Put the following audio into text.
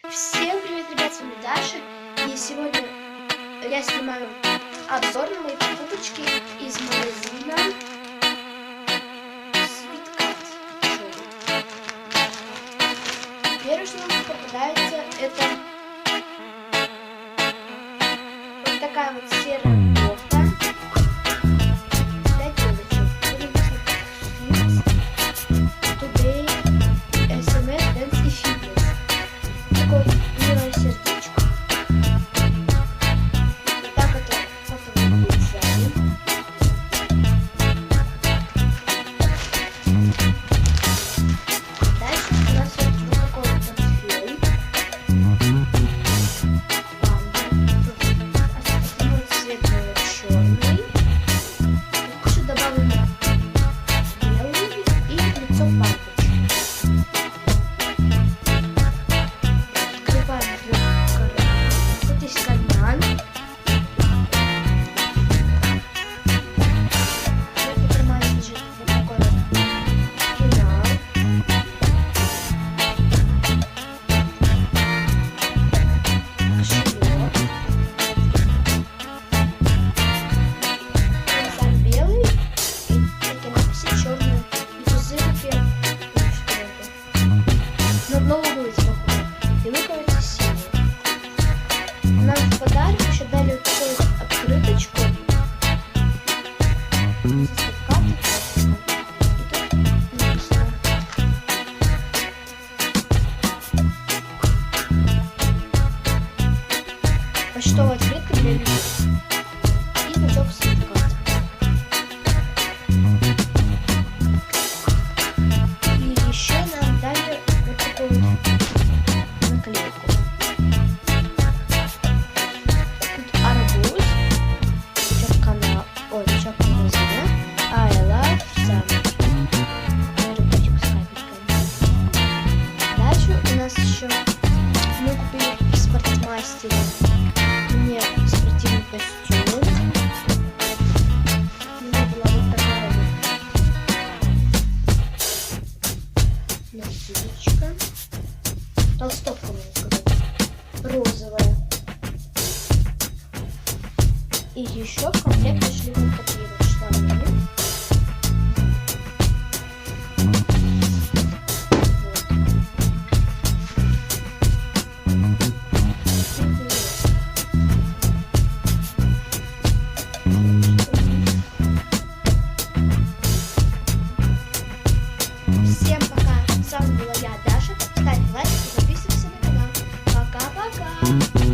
Всем привет, ребят, с вами Даша. И сегодня я снимаю обзор на мои покупочки из магазина Sweetcat. Первое, что нам попадается, это вот такая вот серая кофта для девочек. Today SMS Dance и Fitness. Такое милое сердечко. Вот так это выглядит сзади. Дальше у нас вот такой вот портфель. Там вот светлый, вот черный. Еще добавлено белый и лицо папочки. Открываем карман. Тут есть карман. В этом кармане лежит вот такой вот пенал. Кошелек. Сам белый. И такие надписи черные. И пузырики. Что это? На дно луговицы похоже. И луковицы синие. Нам в подарок еще дали вот такую вот открыточку. Со Sweetcat. И тут написано. Почтовая открытка для людей. И значок Sweetcat. И еще нам дали вот такую вот наклейку. Тут арбуз, чакана, магазина, I love summer. Рыбочек с капельками. Дальше у нас еще мы купили в спортмастере мне спортивный костюм. У меня была вот такая вот носилочка. Толстовка, можно сказать, розовая. И еще в комплект пришли вот такие вот штаны. Всем пока. С вами была я, Даша. Ставь лайк и подписывайся на канал. Пока-пока.